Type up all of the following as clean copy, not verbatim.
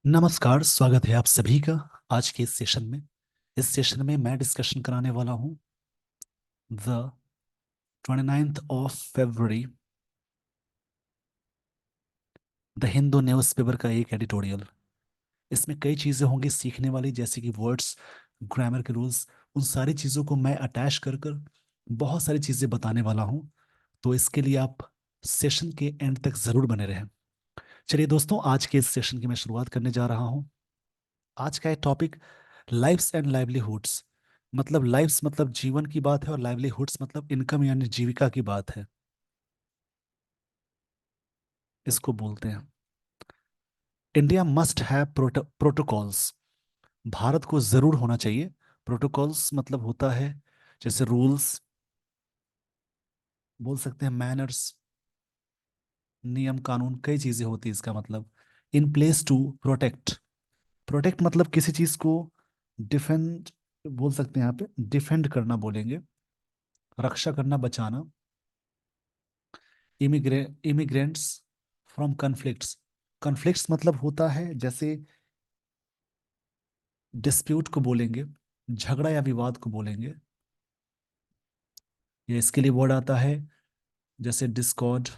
नमस्कार, स्वागत है आप सभी का आज के इस सेशन में। इस सेशन में मैं डिस्कशन कराने वाला हूँ the 29th of February the Hindu newspaper का एक एडिटोरियल। इसमें कई चीज़ें होंगी सीखने वाली, जैसे कि वर्ड्स, ग्रामर के रूल्स। उन सारी चीज़ों को मैं अटैच कर कर बहुत सारी चीज़ें बताने वाला हूँ। तो इसके लिए आप सेशन के एंड तक ज़रूर बने रहें। चलिए दोस्तों, आज के इस सेशन की मैं शुरुआत करने जा रहा हूँ। आज का टॉपिक लाइफ्स एंड लाइवलीहुड्स। मतलब लाइफ्स मतलब जीवन की बात है, और लाइवलीहुड्स मतलब इनकम यानी जीविका की बात है। इसको बोलते हैं India must have protocols. Bharat को जरूर होना चाहिए। प्रोटोकॉल्स मतलब होता है जैसे रूल्स, बोल सकते हैं मैनर्स, नियम कानून, कई चीजें होती है इसका मतलब। In place to protect. Protect मतलब किसी चीज को डिफेंड, बोल सकते हैं यहाँ पे डिफेंड करना बोलेंगे, रक्षा करना, बचाना। Immigrants from conflicts. कन्फ्लिक्ट्स मतलब होता है जैसे डिस्प्यूट को बोलेंगे, झगड़ा या विवाद को बोलेंगे। या इसके लिए वर्ड आता है जैसे डिस्कॉर्ड,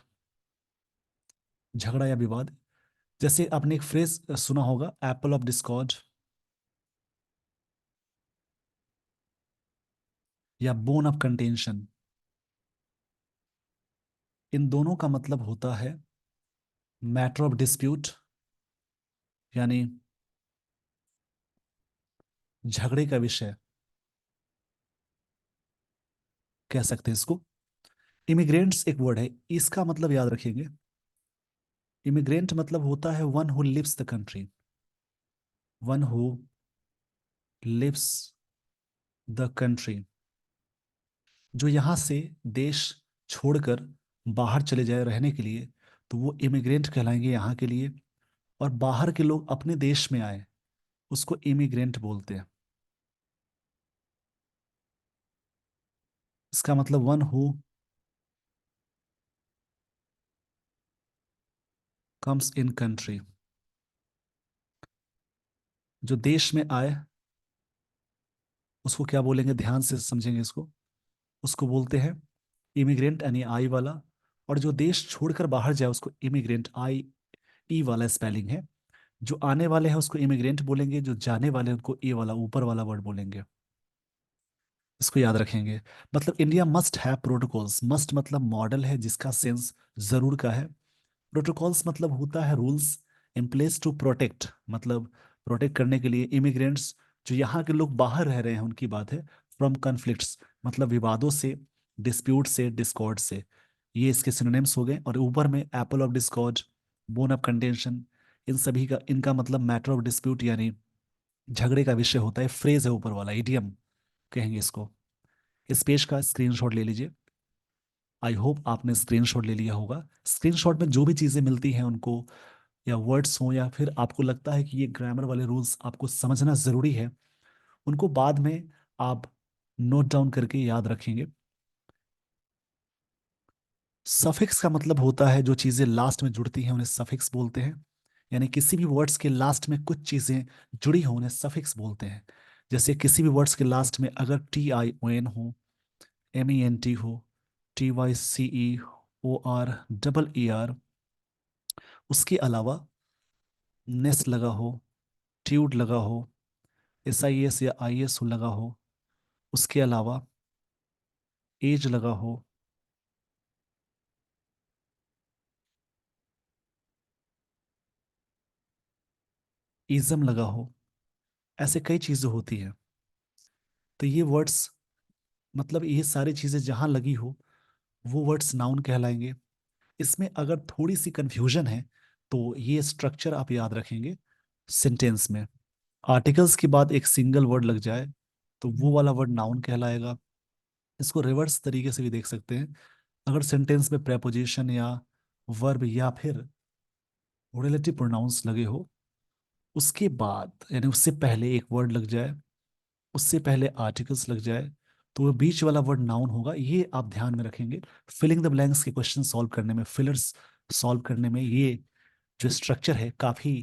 झगड़ा या विवाद। जैसे आपने एक फ्रेज सुना होगा, एप्पल ऑफ डिस्कॉर्ड या बोन ऑफ कंटेंशन। इन दोनों का मतलब होता है मैटर ऑफ डिस्प्यूट, यानी झगड़े का विषय कह सकते हैं इसको। इमिग्रेंट्स एक वर्ड है, इसका मतलब याद रखेंगे। इमिग्रेंट मतलब होता है one who lives the country, one who lives the country, जो यहाँ से देश छोड़कर बाहर चले जाए रहने के लिए, तो वो इमिग्रेंट कहलाएंगे यहाँ के लिए। और बाहर के लोग अपने देश में आए, उसको इमिग्रेंट बोलते हैं। इसका मतलब one who comes in country, जो देश में आए उसको क्या बोलेंगे, ध्यान से समझेंगे इसको। उसको बोलते हैं इमिग्रेंट, यानी आई वाला। और जो देश छोड़कर बाहर जाए उसको इमिग्रेंट, आई ई वाला स्पेलिंग है। जो आने वाले हैं उसको इमिग्रेंट बोलेंगे, जो जाने वाले हैं उनको ए वाला ऊपर वाला वर्ड बोलेंगे। इसको याद रखेंगे। मतलब India must have protocols. Must मतलब मॉडल है, जिसका सेंस जरूर का है। प्रोटोकॉल्स मतलब होता है rules. In place to protect मतलब प्रोटेक्ट करने के लिए इमिग्रेंट्स, जो यहाँ के लोग बाहर रह रहे हैं उनकी बात है। फ्रॉम कन्फ्लिक्ट्स मतलब विवादों से, डिस्प्यूट से, डिस्कॉर्ड से। ये इसके सिनोनिम्स हो गए। और ऊपर में apple of discord, bone of contention, इन सभी का इनका मतलब मैटर ऑफ डिस्प्यूट यानी झगड़े का विषय होता है। फ्रेज है ऊपर वाला, इडियम कहेंगे इसको। इस पेज का स्क्रीनशॉट ले लीजिए। आई होप आपने स्क्रीनशॉट ले लिया होगा। स्क्रीनशॉट में जो भी चीज़ें मिलती हैं उनको, या वर्ड्स हो, या फिर आपको लगता है कि ये ग्रामर वाले रूल्स आपको समझना ज़रूरी है, उनको बाद में आप नोट डाउन करके याद रखेंगे। सफिक्स का मतलब होता है जो चीज़ें लास्ट में जुड़ती हैं उन्हें सफिक्स बोलते हैं। यानी किसी भी वर्ड्स के लास्ट में कुछ चीज़ें जुड़ी हों उन्हें सफिक्स बोलते हैं। जैसे किसी भी वर्ड्स के लास्ट में अगर टी आई ओ एन हो, एम ई एन टी हो, T Y C E O R double E R, उसके अलावा नेस लगा हो, ट्यूड लगा हो, एस आई एस या आई एस लगा हो, उसके अलावा एज लगा हो, इज़म लगा हो, ऐसे कई चीज़ें होती हैं। तो ये वर्ड्स, मतलब ये सारी चीज़ें जहाँ लगी हो वो वर्ड्स नाउन कहलाएंगे। इसमें अगर थोड़ी सी कंफ्यूजन है तो ये स्ट्रक्चर आप याद रखेंगे। सेंटेंस में आर्टिकल्स के बाद एक सिंगल वर्ड लग जाए तो वो वाला वर्ड नाउन कहलाएगा। इसको रिवर्स तरीके से भी देख सकते हैं। अगर सेंटेंस में प्रेपोजिशन या वर्ब या फिर रिलेटिव प्रोनाउंस लगे हो, उसके बाद यानी उससे पहले एक वर्ड लग जाए, उससे पहले आर्टिकल्स लग जाए, तो वो बीच वाला वर्ड नाउन होगा। ये आप ध्यान में रखेंगे। फिलिंग द ब्लैंक्स के क्वेश्चन सॉल्व करने में, फिलर्स सॉल्व करने में, ये जो स्ट्रक्चर है काफी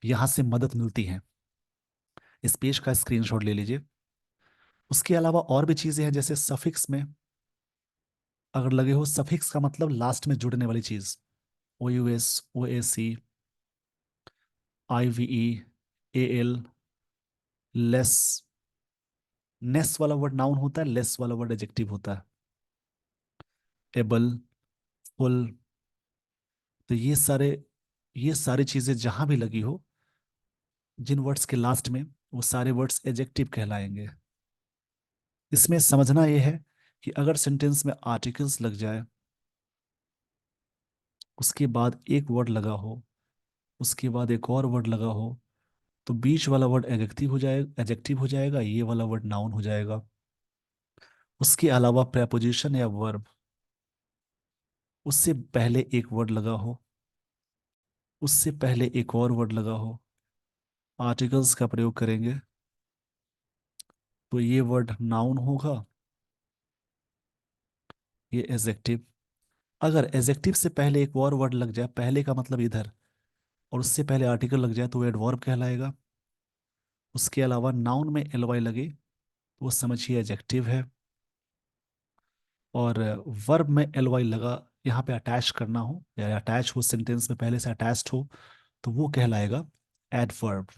यहाँ से मदद मिलती है। इस पेज का स्क्रीनशॉट ले लीजिए। उसके अलावा और भी चीजें हैं, जैसे सफिक्स में अगर लगे हो, सफिक्स का मतलब लास्ट में जुड़ने वाली चीज। O U S, O A C, I V E, A L, less. Ness वाला वर्ड नाउन होता है, लेस वाला वर्ड एडजेक्टिव होता है। Able, full. तो ये सारी चीजें जहां भी लगी हो, जिन वर्ड्स के लास्ट में, वो सारे वर्ड्स एडजेक्टिव कहलाएंगे। इसमें समझना यह है कि अगर सेंटेंस में आर्टिकल्स लग जाए, उसके बाद एक वर्ड लगा हो, उसके बाद एक और वर्ड लगा हो, तो बीच वाला वर्ड एडजेक्टिव हो जाएगा, ये वाला वर्ड नाउन हो जाएगा। उसके अलावा प्रेपोजिशन या वर्ब, उससे पहले एक वर्ड लगा हो, उससे पहले एक और वर्ड लगा हो, आर्टिकल्स का प्रयोग करेंगे, तो ये वर्ड नाउन होगा, ये एडजेक्टिव। अगर एडजेक्टिव से पहले एक और वर्ड लग जाए, पहले का मतलब इधर, और उससे पहले आर्टिकल लग जाए, तो वो एडवर्ब कहलाएगा। उसके अलावा नाउन में एल वाई लगे, तो वो समझिए एडजेक्टिव है। और वर्ब में एल वाई लगा, यहाँ पे अटैच करना हो या अटैच हो, सेंटेंस में पहले से अटैच्ड हो, तो वो कहलाएगा एडवर्ब।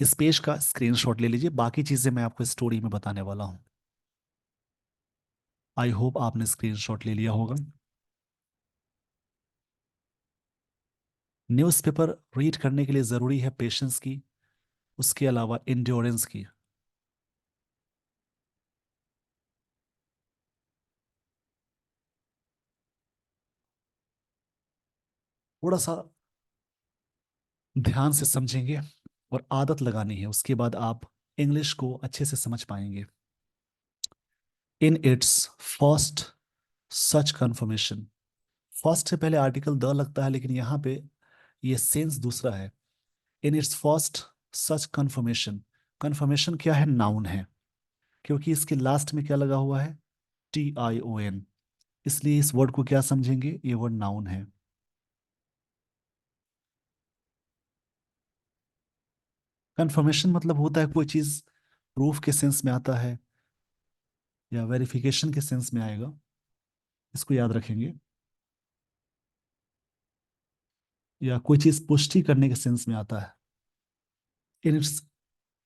इस पेज का स्क्रीनशॉट ले लीजिए, बाकी चीजें मैं आपको स्टोरी में बताने वाला हूँ। आई होप आपने स्क्रीनशॉट ले लिया होगा। न्यूज़पेपर रीड करने के लिए ज़रूरी है पेशेंस की, उसके अलावा इंड्योरेंस की। थोड़ा सा ध्यान से समझेंगे और आदत लगानी है, उसके बाद आप इंग्लिश को अच्छे से समझ पाएंगे। In its first such confirmation, first से पहले आर्टिकल द लगता है, लेकिन यहाँ पे ये सेंस दूसरा है। In its first such confirmation, confirmation क्या है, नाउन है, क्योंकि इसके लास्ट में क्या लगा हुआ है, TION। इसलिए इस वर्ड को क्या समझेंगे, ये वर्ड नाउन है। कंफर्मेशन मतलब होता है कोई चीज प्रूफ के सेंस में आता है या वेरिफिकेशन के सेंस में आएगा, इसको याद रखेंगे। या कोई चीज पुष्टि करने के सेंस में आता है। In it's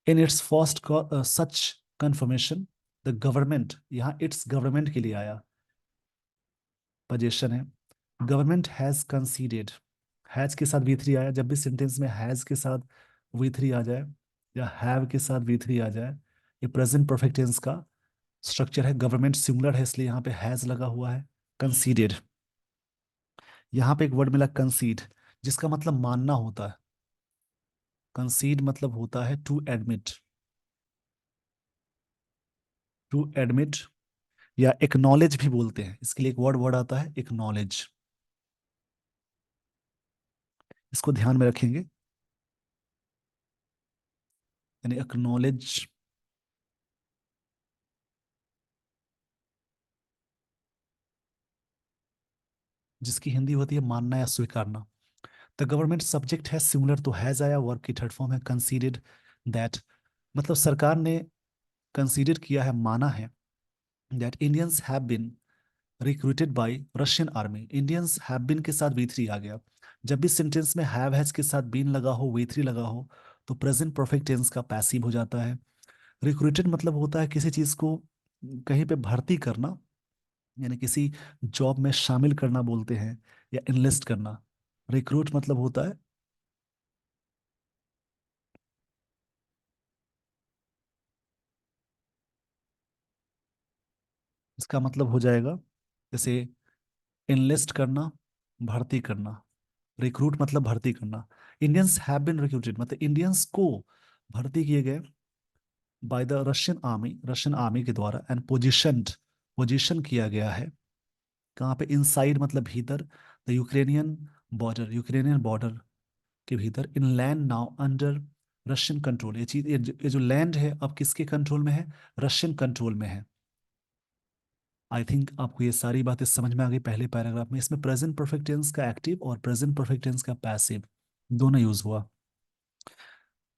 in its first such confirmation, the government, यहाँ इट्स गवर्नमेंट के लिए आया, पोजीशन है। गवर्नमेंट हैज कंसीडेड, हैज के साथ V3 आया, जब भी सेंटेंस में हैज के साथ V3 आ जाए या हैव के साथ V3 आ जाए, ये प्रेजेंट परफेक्ट टेंस का स्ट्रक्चर है। गवर्नमेंट सिंगुलर है, इसलिए यहाँ पे हैज लगा हुआ है। कंसीडेड, यहाँ पे एक वर्ड मिला कंसीड, जिसका मतलब मानना होता है। कंसीड मतलब होता है टू एडमिट, टू एडमिट या एक्नॉलेज भी बोलते हैं, इसके लिए एक वर्ड वर्ड आता है एक्नॉलेज। इसको ध्यान में रखेंगे, यानी एक्नॉलेज। जिसकी हिंदी होती है मानना या स्वीकारना। द गवर्नमेंट सब्जेक्ट है सिंगुलर, तो हैज आया, वर्ब की थर्ड फॉर्म है कंसीडेड। दैट मतलब सरकार ने कंसीडर किया है, माना है, that Indians have been recruited by Russian army. Indians have been के साथ V3 आ गया। जब भी सेंटेंस में हैव हैज के साथ बीन लगा हो, V3 लगा हो, तो प्रेजेंट परफेक्ट टेंस का पैसिव हो जाता है। रिक्रूटेड मतलब होता है किसी चीज को कहीं पे भर्ती करना, यानी किसी जॉब में शामिल करना बोलते हैं, या इनलिस्ट करना। रिक्रूट मतलब होता है, इसका मतलब हो जाएगा जैसे इनलिस्ट करना, भर्ती करना। रिक्रूट मतलब भर्ती करना। इंडियंस हैव बीन रिक्रूटेड मतलब इंडियंस को भर्ती किए गए by the Russian army, Russian army के द्वारा, एंड पोजिशनड, पोजीशन किया गया है कहाँ पे, इनसाइड मतलब भीतर, the Ukrainian border, Ukrainian border के भीतर, इन land now under Russian control. ये चीज, ये जो लैंड है अब किसके कंट्रोल में है, रशियन कंट्रोल में है। आई थिंक आपको ये सारी बातें समझ में आ गई पहले पैराग्राफ में। इसमें प्रेजेंट परफेक्ट टेंस का एक्टिव और प्रेजेंट परफेक्ट टेंस का पैसिव दोनों यूज हुआ।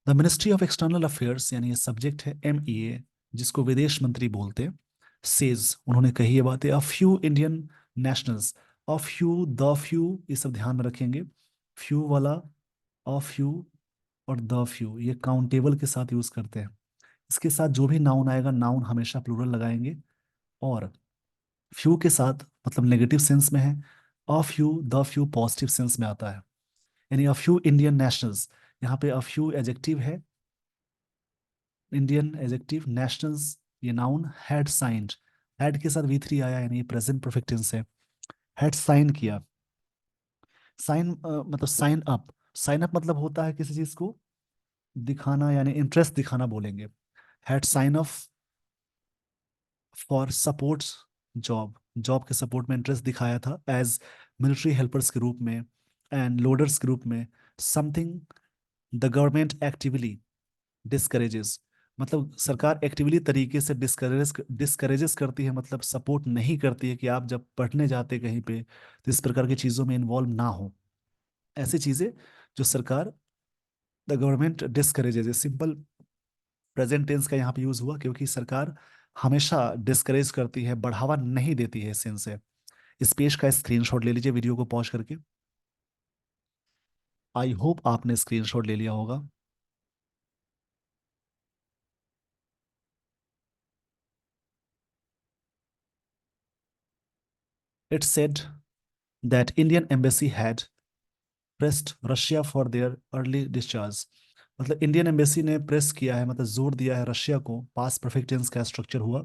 The ministry of external affairs यानी ये सब्जेक्ट है MEA, जिसको विदेश मंत्री बोलते हैं, सेज उन्होंने कही ये बातें, a few Indian nationals, a few, the few, ये सब ध्यान में रखेंगे। फ्यू वाला, अ फ्यू और द फ्यू ये काउंटेबल के साथ यूज करते हैं। इसके साथ जो भी नाउन आएगा, नाउन हमेशा प्लूरल लगाएंगे। और फ्यू के साथ मतलब नेगेटिव सेंस में है, a few, the few positive sense में आता है। यानी अ फ्यू इंडियन नेशनल्स, यहाँ पे अ फ्यू एडजेक्टिव है, इंडियन एडजेक्टिव, नेशनल्स ये नाउन, हैड साइंड, हैड के साथ V3 आया यानी प्रेजेंट परफेक्ट टेंस है, हैड साइन किया। साइन मतलब साइन अप, साइन अप मतलब होता है किसी चीज को दिखाना यानी इंटरेस्ट दिखाना बोलेंगे। Had sign up for support job, job के सपोर्ट में इंटरेस्ट दिखाया था एज मिलिट्री हेल्पर्स के रूप में एंड लोडर्स के रूप में। Something the government actively discourages, मतलब सरकार एक्टिवली तरीके से डिस्करेजेस करती है, मतलब सपोर्ट नहीं करती है कि आप जब पढ़ने जाते कहीं पे तो इस प्रकार की चीज़ों में इन्वॉल्व ना हो। ऐसी चीज़ें जो सरकार, the government discourages, simple present tense का यहाँ पे यूज हुआ क्योंकि सरकार हमेशा डिस्करेज करती है, बढ़ावा नहीं देती है, इस सेंस से। इस पेज का स्क्रीनशॉट ले लीजिए वीडियो को पॉज करके। आई होप आपने स्क्रीनशॉट ले लिया होगा। It's said that Indian embassy had pressed Russia for their early discharge, मतलब इंडियन एम्बेसी ने प्रेस किया है, मतलब जोर दिया है रशिया को। पास परफेक्ट टेंस का स्ट्रक्चर हुआ,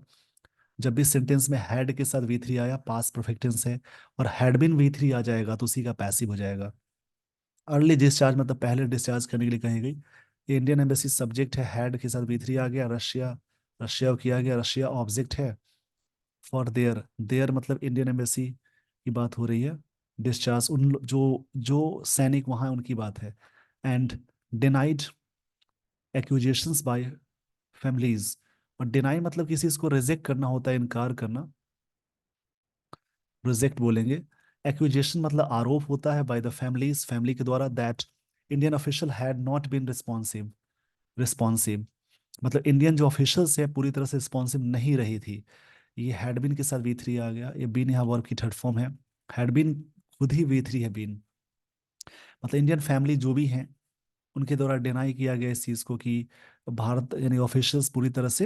जब भी सेंटेंस में हैड के साथ V3 आया पास परफेक्ट टेंस है, और हैड बिन V3 आ जाएगा तो उसी का पैसिव हो जाएगा। अर्ली डिस्चार्ज मतलब पहले डिस्चार्ज करने के लिए कही गई। इंडियन एम्बेसी सब्जेक्ट है, हैड के साथ V3 आ गया, रशिया, रशिया को किया गया, रशिया ऑब्जेक्ट है, फॉर देयर, देयर मतलब इंडियन एम्बेसी की बात हो रही है, डिस्चार्ज जो जो सैनिक वहां हैं उनकी बात है। And denied accusations by families, और डिनाई मतलब किसी चीज को रिजेक्ट करना होता है, इनकार करना, रिजेक्ट बोलेंगे। एक्यूजेशन मतलब आरोप होता है बाय द फैमिलीज, फैमिली के द्वारा, that Indian official had not been responsive, responsive मतलब इंडियन जो ऑफिशियल्स है पूरी तरह से रिस्पॉन्सिव नहीं रही थी। ये हैड बीन के साथ V3 आ गया, ये बीन यहाँ वर्ब की थर्ड फॉर्म है, हैड बीन खुद ही V3 है बीन, मतलब इंडियन फैमिली जो भी हैं उनके द्वारा डिनाई किया गया इस चीज को कि भारत यानी ऑफिशियल्स पूरी तरह से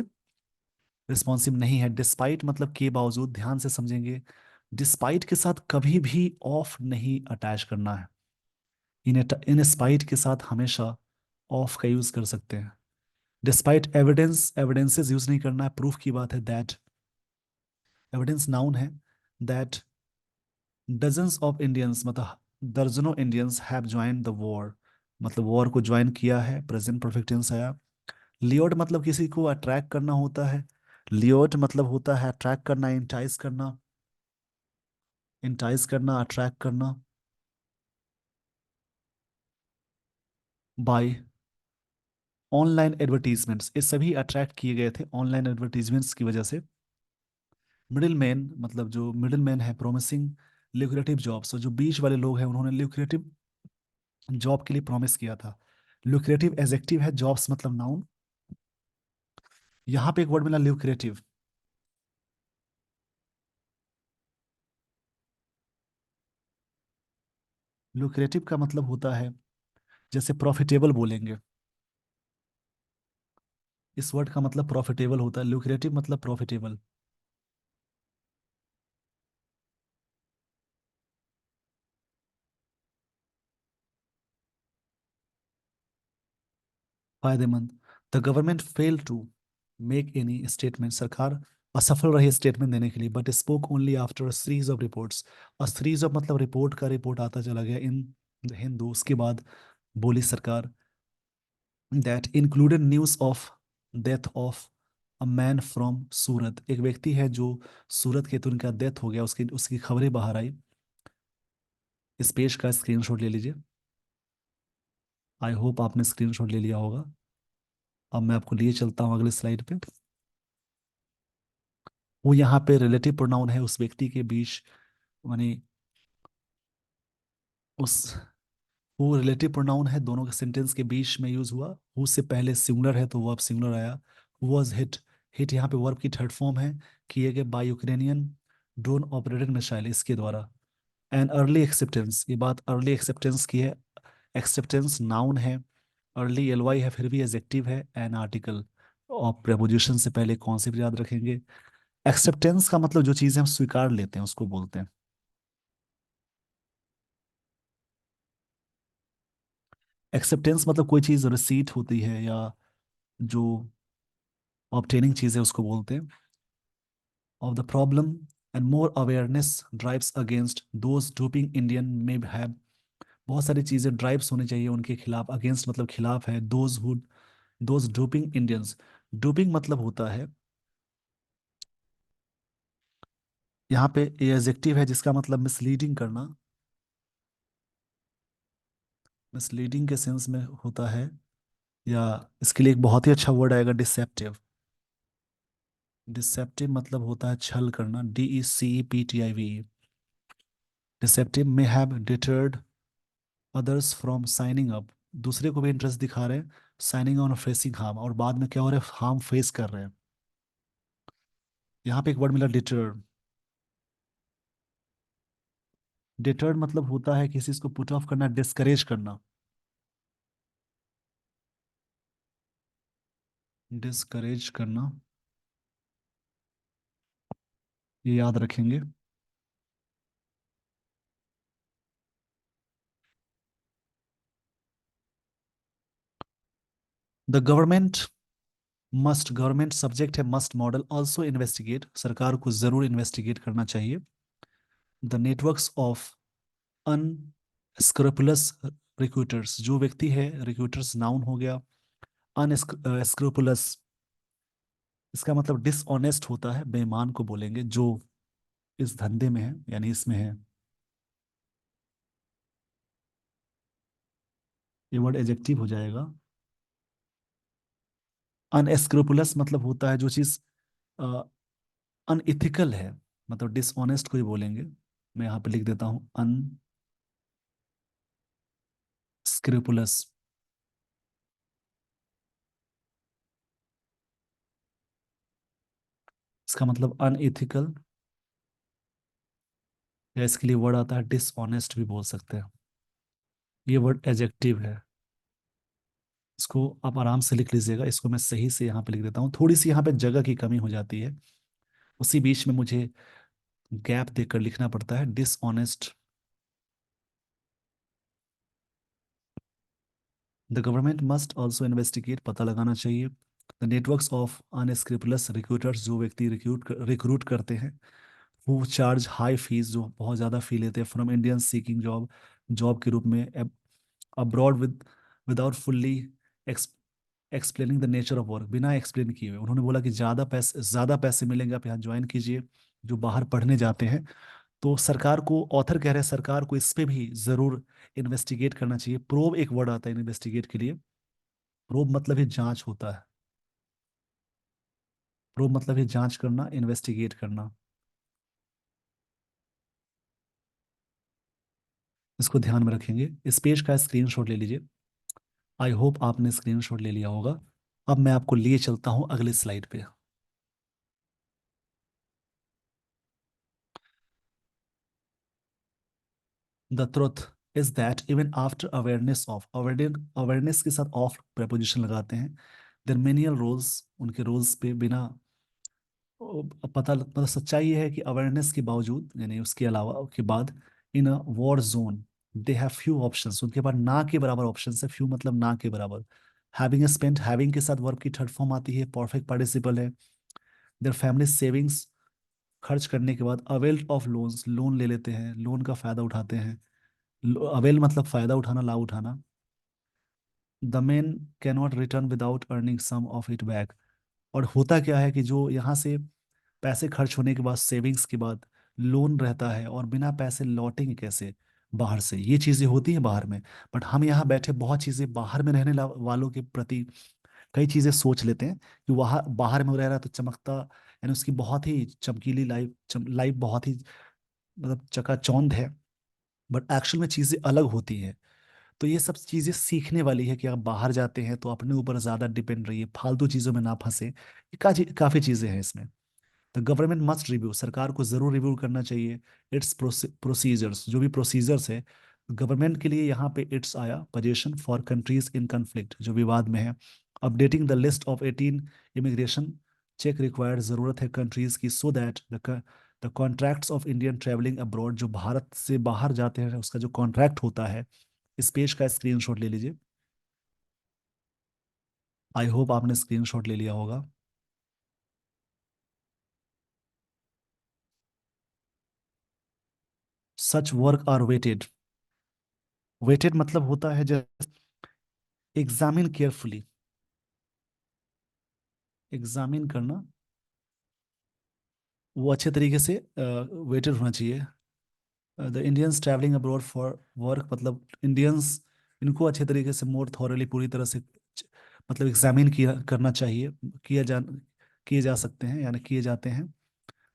रिस्पॉन्सिव नहीं है। डिस्पाइट मतलब के बावजूद, ध्यान से समझेंगे, डिस्पाइट के साथ कभी भी ऑफ नहीं अटैच करना है। इन स्पाइट के साथ हमेशा ऑफ का यूज कर सकते हैं। डिस्पाइट एविडेंस, एविडेंसेस यूज नहीं करना है, प्रूफ की बात है, दैट एविडेंस नाउन है, दैट डजन्स ऑफ इंडियंस मतलब दर्जनों Indians have join the war, मतलब वॉर को ज्वाइन किया है, प्रेजेंट परफेक्ट टेंस आया। लियोट मतलब किसी को अट्रैक्ट करना होता है, लियोट मतलब होता है अट्रैक्ट करना, इंटाइज करना, इंटाइज करना, अट्रैक्ट करना, बाय ऑनलाइन एडवर्टीजमेंट्स, ये सभी अट्रैक्ट किए गए थे ऑनलाइन एडवर्टीजमेंट्स की वजह से। मिडिल मैन मतलब जो मिडिल मैन है, प्रोमिसिंग ल्यूक्रेटिव जॉब्स, और जो बीच वाले लोग हैं उन्होंने ल्यूक्रेटिव जॉब के लिए प्रॉमिस किया था। ल्यूक्रेटिव एडजेक्टिव है, जॉब्स मतलब नाउन, यहाँ पे एक वर्ड मिला ल्यूक्रेटिव। ल्यूक्रेटिव का मतलब होता है जैसे प्रॉफिटेबल बोलेंगे, इस वर्ड का मतलब प्रॉफिटेबल होता है, ल्यूक्रेटिव मतलब प्रॉफिटेबल, फायदेमंद। The government fail to make any statement, सरकार असफल रही स्टेटमेंट देने के लिए, but spoke only after series of reports, और सीरीज ऑफ मतलब रिपोर्ट का रिपोर्ट आता चला गया इन द हिंदू, उसके बाद बोली सरकार, that included news of death of a man from Surat, एक व्यक्ति है जो सूरत के, तो उनका डेथ हो गया, उसकी उसकी खबरें बाहर आई। इस पेज का स्क्रीनशॉट ले लीजिए। आई होप आपने स्क्रीनशॉट ले लिया होगा। अब मैं आपको लिए चलता हूँ अगले स्लाइड पे। वो यहाँ पे रिलेटिव प्रोनाउन है उस व्यक्ति के बीच, यानी उस वो रिलेटिव प्रोनाउन है, दोनों के सेंटेंस के बीच में यूज हुआ। हु से पहले सिंगुलर है तो वर्ब सिंगुलर आया। वॉज हिट, हिट यहाँ पे वर्ब की थर्ड फॉर्म है, किए गए by Ukrainian drone operated missile, इसके द्वारा। एंड अर्ली एक्सेप्टेंस, ये बात अर्ली एक्सेप्टेंस की है। एक्सेप्टेंस नाउन है, अर्ली एल वाई है, फिर भी एडजेक्टिव है, एन आर्टिकल। और प्रेपोजिशन से पहले कौन से भी याद रखेंगे। एक्सेप्टेंस का मतलब जो चीज़ें हम स्वीकार लेते हैं उसको बोलते हैं। एक्सेप्टेंस मतलब कोई चीज़ रिसीट होती है या जो ऑब्टेनिंग चीज़ है उसको बोलते हैं। Of the problem and more awareness drives against those drooping Indian में हैव, बहुत सारी चीज़ें ड्राइव्स होनी चाहिए उनके खिलाफ। अगेंस्ट मतलब खिलाफ है। दोज डूपिंग इंडियंस, डूपिंग मतलब होता है, यहाँ पे ये एडजेक्टिव है जिसका मतलब मिसलीडिंग करना। मिसलीडिंग के सेंस में होता है, या इसके लिए एक बहुत ही अच्छा वर्ड आएगा, डिसेप्टिव। डिसेप्टिव मतलब होता है छल करना, DECEPTIV। डिसेप्टिव में have deterred others from signing up, दूसरे को भी इंटरेस्ट दिखा रहे हैं साइनिंग ऑन फेसिंग हार्म, और बाद में क्या हो रहा है, हार्म फेस कर रहे हैं। यहाँ पे एक वर्ड मिला, डिटर्ड। डिटर्ड मतलब होता है किसी को पुट ऑफ करना, डिस्करेज करना। डिस्करेज करना, ये याद रखेंगे। The government must, government subject है, मस्ट मॉडल ऑल्सो इन्वेस्टिगेट, सरकार को जरूर इन्वेस्टिगेट करना चाहिए। द नेटवर्क्स ऑफ अनस्क्रूपुलस रिक्रूटर्स, जो व्यक्ति है, रिक्रूटर्स नाउन हो गया। अनस्क्रूपुलस, इसका मतलब डिसऑनेस्ट होता है, बेईमान को बोलेंगे जो इस धंधे में है, यानी इसमें है। ये वर्ड एजेक्टिव हो जाएगा। अनएस्क्रूपुलस मतलब होता है जो चीज अनइथिकल है, मतलब डिसऑनेस्ट को ही बोलेंगे। मैं यहाँ पे लिख देता हूँ, अनस्क्रूपुलस। इसका मतलब अनइथिकल, या इसके लिए वर्ड आता है डिसऑनेस्ट भी बोल सकते हैं। ये वर्ड एजेक्टिव है। इसको आप आराम से लिख लीजिएगा, इसको मैं सही से यहाँ पे लिख देता हूँ, थोड़ी सी यहाँ पे जगह की कमी हो जाती है, उसी बीच में मुझे गैप देकर लिखना पड़ता है, dishonest. The government must also investigate, पता लगाना चाहिए। द नेटवर्क्स ऑफ अनस्क्रूपुलस रिक्रूटर्स, जो व्यक्ति रिक्रूट करते हैं। वो चार्ज हाई फीस, जो बहुत ज़्यादा फी लेते हैं, from Indian seeking job, job के रूप में abroad, without fully explaining the nature of work, बिना एक्सप्लेन किए हुए उन्होंने बोला कि ज़्यादा पैसे मिलेंगे, आप यहाँ ज्वाइन कीजिए, जो बाहर पढ़ने जाते हैं। तो सरकार को, ऑथर कह रहे हैं सरकार को इस पे भी ज़रूर इन्वेस्टिगेट करना चाहिए। प्रोब एक वर्ड आता है इन्वेस्टिगेट के लिए। प्रोब मतलब ही जांच होता है। प्रोब मतलब ही जांच करना, इन्वेस्टिगेट करना। इसको ध्यान में रखेंगे। इस पेज का स्क्रीनशॉट ले लीजिए। आई होप आपने स्क्रीनशॉट ले लिया होगा। अब मैं आपको लिए चलता हूँ अगले स्लाइड पे। The truth is that even after awareness of, awareness के साथ ऑफ प्रपोजिशन लगाते हैं। देर मेनियल रोल्स, उनके रोल्स पे बिना मतलब सच्चाई ये है कि अवेयरनेस के बावजूद, यानी उसके अलावा के बाद, in a war zone they have few options, उनके पास ना के बराबर ऑप्शंस है। फ्यू मतलब ना के बराबर। हैविंग स्पेंट, हैविंग के साथ वर्ब की थर्ड फॉर्म आती है, परफेक्ट पार्टिसिपल है। देयर फैमिली सेविंग्स, खर्च करने के बाद। अवेल ऑफ लोन्स, लोन ले लेते हैं, लोन का फायदा उठाते हैं। अवेल मतलब फायदा उठाना, लाभ उठाना। The man cannot return without earning some of it back, और होता क्या है कि जो यहाँ से पैसे खर्च होने के बाद, सेविंग्स के बाद लोन रहता है, और बिना पैसे लौटेंगे कैसे बाहर से, ये चीज़ें होती हैं बाहर में। बट हम यहाँ बैठे बहुत चीज़ें बाहर में रहने वालों के प्रति कई चीज़ें सोच लेते हैं कि वहाँ बाहर में रह रहा है तो चमकता, यानी उसकी बहुत ही चमकीली लाइफ, लाइफ बहुत ही मतलब चकाचौंध है। बट एक्चुअल में चीज़ें अलग होती हैं। तो ये सब चीज़ें सीखने वाली है कि आप बाहर जाते हैं तो अपने ऊपर ज़्यादा डिपेंड रहिए, फालतू चीज़ों में ना फंसे। ये काफ़ी चीज़ें हैं इसमें। द गवर्नमेंट मस्ट रिव्यू, सरकार को जरूर रिव्यू करना चाहिए इट्स प्रोसीजर्स, जो भी प्रोसीजर्स है गवर्नमेंट के लिए। यहाँ पे इट्स आया position for countries in conflict, जो विवाद में है। Updating the list of 18 immigration check required, जरूरत है कंट्रीज की, so that the contracts of Indian travelling abroad, जो भारत से बाहर जाते हैं उसका जो कॉन्ट्रैक्ट होता है, इस पेज का स्क्रीनशॉट ले लीजिए। आई होप आपने स्क्रीनशॉट ले लिया होगा। Such work are weighted. Weighted मतलब होता है जस्ट एग्जामिन केयरफुली, एग्जामिन करना, वो अच्छे तरीके से वेटेड होना चाहिए। The Indians travelling abroad for work, मतलब इंडियंस, इनको अच्छे तरीके से मोर थॉरली, पूरी तरह से मतलब एग्जामिन किया करना चाहिए, किया जा किए जा सकते हैं, यानी किए जाते हैं।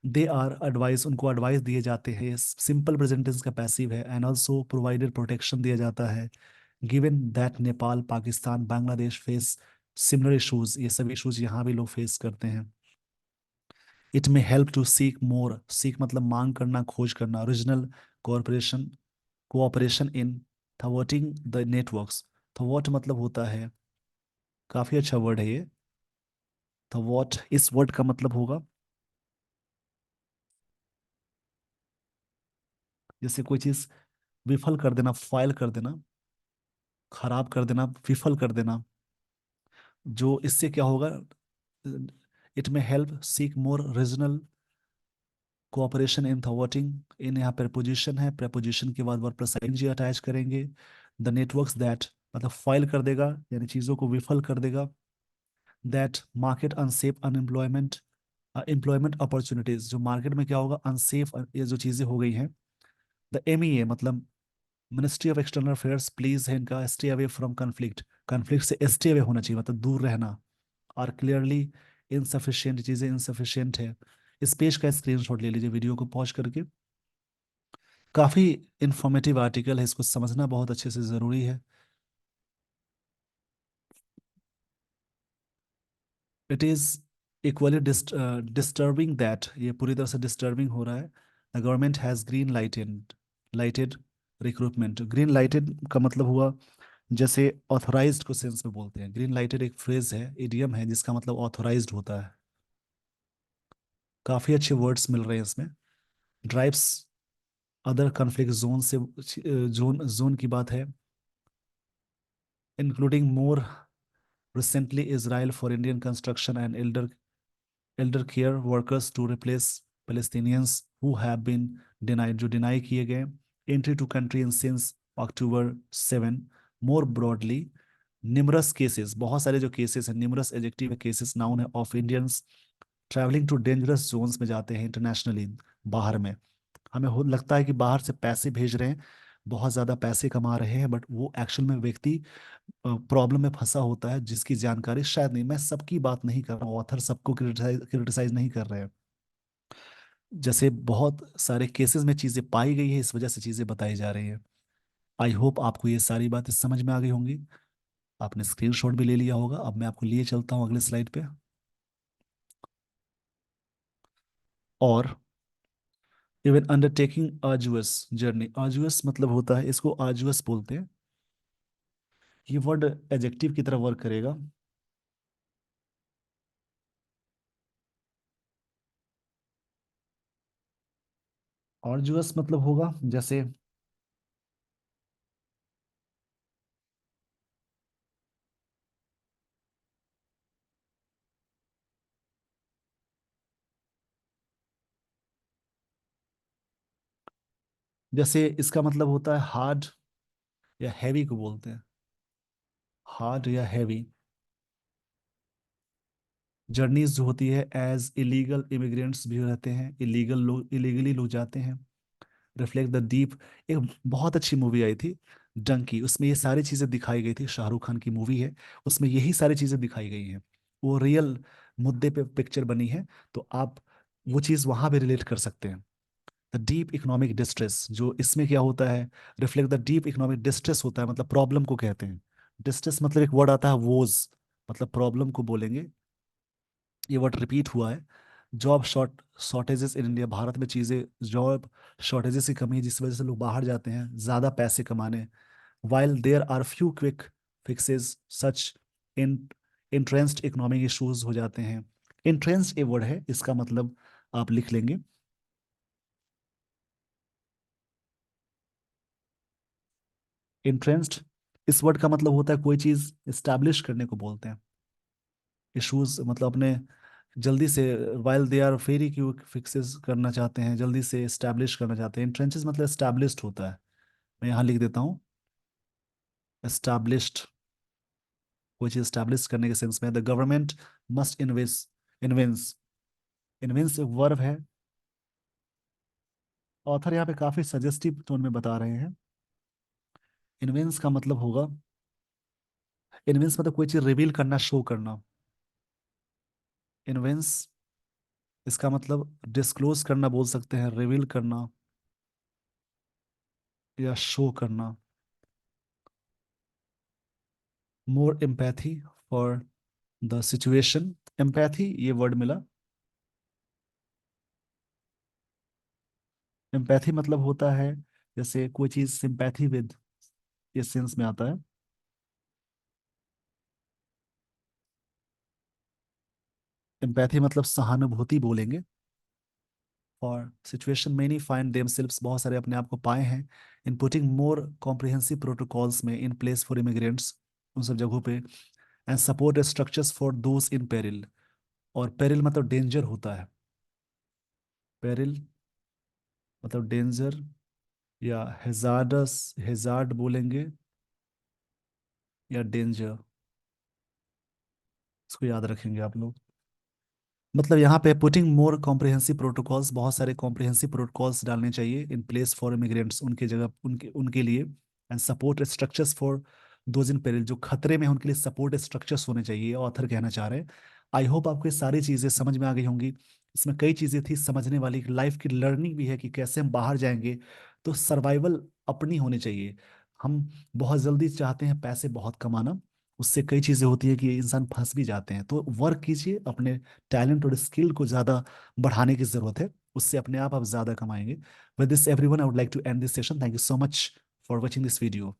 दे आर एडवाइस, उनको एडवाइस दिए जाते हैं, सिंपल प्रेजेंट टेंस का पैसिव है। एंड ऑल्सो प्रोवाइडेड, प्रोटेक्शन दिया जाता है। Given that Nepal, Pakistan, Bangladesh face similar issues, ये सब इशूज यहाँ भी लोग फेस करते हैं। इट में help to seek more, seek मतलब मांग करना, खोज करना, regional cooperation, cooperation in thwarting the networks. थवाट मतलब होता है, काफी अच्छा वर्ड है ये। थवाट, इस वर्ड का मतलब होगा जैसे कोई चीज विफल कर देना, फाइल कर देना, खराब कर देना, विफल कर देना। जो इससे क्या होगा, इट में help seek more regional cooperation in thwarting. In यहाँ preposition है, preposition के बाद वर्ब प्लस ing अटैच करेंगे। द नेटवर्क्स दैट मतलब फाइल कर देगा, यानी चीज़ों को विफल कर देगा। That market unsafe unemployment, employment opportunities, जो मार्केट में क्या होगा, अनसेफ ये जो चीज़ें हो गई हैं। द MEA मतलब ministry of external affairs, please है इनका stay away from conflict, conflict से स्टे अवे होना चाहिए, मतलब दूर रहना। और क्लियरली इनसफिशियंट, चीज़ें इनसफिशियंट है। इस पेज का स्क्रीनशॉट ले लीजिए वीडियो को पॉज करके। काफ़ी इंफॉर्मेटिव आर्टिकल है, इसको समझना बहुत अच्छे से ज़रूरी है। It is equally disturbing that, ये पूरी तरह से डिस्टर्बिंग हो रहा है। The government has green lighted recruitment. Green lighted का मतलब हुआ जैसे ऑथोराइज्ड को सेंस में बोलते हैं। ग्रीन लाइटेड एक फ्रेज है, इडियम है, जिसका मतलब ऑथोराइज्ड होता है। काफ़ी अच्छे वर्ड्स मिल रहे हैं इसमें। ड्राइव्स अदर कॉन्फ्लिक्ट जोन से, जोन जोन की बात है। Including more recently Israel for Indian construction and elder care workers to replace Palestinians who have been denied, जो डिनाई किए गए। Entry to country in since October 7। More broadly numerous cases, बहुत सारे जो cases हैं, निमरस एडजेक्टिव है, cases noun है, of Indians travelling to dangerous zones में जाते हैं इंटरनेशनली, बाहर में। हमें हो लगता है कि बाहर से पैसे भेज रहे हैं, बहुत ज़्यादा पैसे कमा रहे हैं, बट वो एक्चुअल में व्यक्ति प्रॉब्लम में फंसा होता है, जिसकी जानकारी शायद नहीं। मैं सबकी बात नहीं कर रहा हूँ, ऑथर सबको क्रिटिसाइज नहीं कर रहे हैं। जैसे बहुत सारे केसेस में चीज़ें पाई गई है, इस वजह से चीज़ें बताई जा रही है। आई होप आपको ये सारी बातें समझ में आ गई होंगी। आपने स्क्रीनशॉट भी ले लिया होगा। अब मैं आपको लिए चलता हूँ अगले स्लाइड पे। और इवन अंडरटेकिंग आर्जुअस जर्नी, आर्जुअस मतलब होता है, इसको आर्जुअस बोलते हैं। ये वर्ड एडजेक्टिव की तरह वर्क करेगा। आर्जुअस मतलब होगा जैसे, जैसे इसका मतलब होता है हार्ड या हैवी को बोलते हैं, हार्ड या हैवी। जर्नीज जो होती है, एज इलीगल इमिग्रेंट्स भी रहते हैं, इलीगल लोग, इलीगली लोग जाते हैं। रिफ्लेक्ट द डीप, एक बहुत अच्छी मूवी आई थी डंकी, उसमें ये सारी चीजें दिखाई गई थी, शाहरुख खान की मूवी है, उसमें यही सारी चीजें दिखाई गई हैं। वो रियल मुद्दे पे पिक्चर बनी है, तो आप वो चीज वहां भी रिलेट कर सकते हैं। द डीप इकोनॉमिक डिस्ट्रेस, जो इसमें क्या होता है, reflect the deep economic distress होता है, मतलब प्रॉब्लम को कहते हैं। डिस्ट्रेस मतलब एक वर्ड आता है वोज, मतलब प्रॉब्लम को बोलेंगे। ये वर्ड रिपीट हुआ है। Job shortages in India, Bharat में चीज़ें, जॉब शॉर्टेजेस की कमी है जिस वजह से लोग बाहर जाते हैं ज़्यादा पैसे कमाने। While there are few quick fixes such in entrenched economic issues हो जाते हैं। इंट्रेंस्ड ए वर्ड है, इसका मतलब आप लिख लेंगे। इंट्रेंस्ड इस वर्ड का मतलब होता है कोई चीज़ इस्टेब्लिश करने को बोलते हैं। इश्यूज मतलब अपने जल्दी से, while they are very quick fixes करना चाहते हैं, जल्दी से इस्टेब्लिश करना चाहते हैं। इंट्रेंचेस मतलब इस्टेब्लिश्ड होता है। मैं यहाँ लिख देता हूँ, एस्टैब्लिश्ड, कोई चीज स्टैब्लिश करने के सेंस में। द गवर्नमेंट मस्ट इन्वेंस, इन्वेंस एक वर्ब है। ऑथर यहाँ पे काफी सजेस्टिव टोन में बता रहे हैं। इन्वेंस का मतलब होगा, इन्वेंस मतलब कोई चीज रिवील करना, शो करना। इन्वेंस इसका मतलब डिस्क्लोज करना बोल सकते हैं, रिवील करना या शो करना। More empathy for the situation, empathy ये वर्ड मिला। एम्पैथी मतलब होता है जैसे कोई चीज सिंपैथी विद, ये सेंस में आता है। एम्पैथी मतलब सहानुभूति बोलेंगे। और सिचुएशन मेनी फाइंड देमसेल्व्स, बहुत सारे अपने आप को पाए हैं in putting more comprehensive protocols में इन प्लेस फॉर इमिग्रेंट्स, उन सब जगहों पे। And support structures for those in peril, और पेरिल मतलब डेंजर होता है। पेरिल मतलब डेंजर या हेजार्डस, हेजार्ड बोलेंगे या डेंजर, इसको याद रखेंगे आप लोग। मतलब यहाँ पे पुटिंग मोर कॉम्प्रिहेंसिव प्रोटोकॉल्स, बहुत सारे कॉम्प्रिहेंसिव प्रोटोकॉल्स डालने चाहिए इन प्लेस फॉर इमिग्रेंट्स, उनके जगह, उनके उनके लिए। And support structures for those in peril, जो खतरे में हैं, उनके लिए सपोर्ट स्ट्रक्चर्स होने चाहिए, ऑथर कहना चाह रहे हैं। आई होप आपको ये सारी चीज़ें समझ में आ गई होंगी। इसमें कई चीज़ें थी समझने वाली, लाइफ की लर्निंग भी है कि कैसे हम बाहर जाएंगे। तो सर्वाइवल अपनी होनी चाहिए। हम बहुत जल्दी चाहते हैं पैसे बहुत कमाना, उससे कई चीज़ें होती है कि इंसान फंस भी जाते हैं। तो वर्क कीजिए, अपने टैलेंट और स्किल को ज़्यादा बढ़ाने की ज़रूरत है, उससे अपने आप ज़्यादा कमाएंगे। With this everyone, I would like to end this session. Thank you so much for watching this video.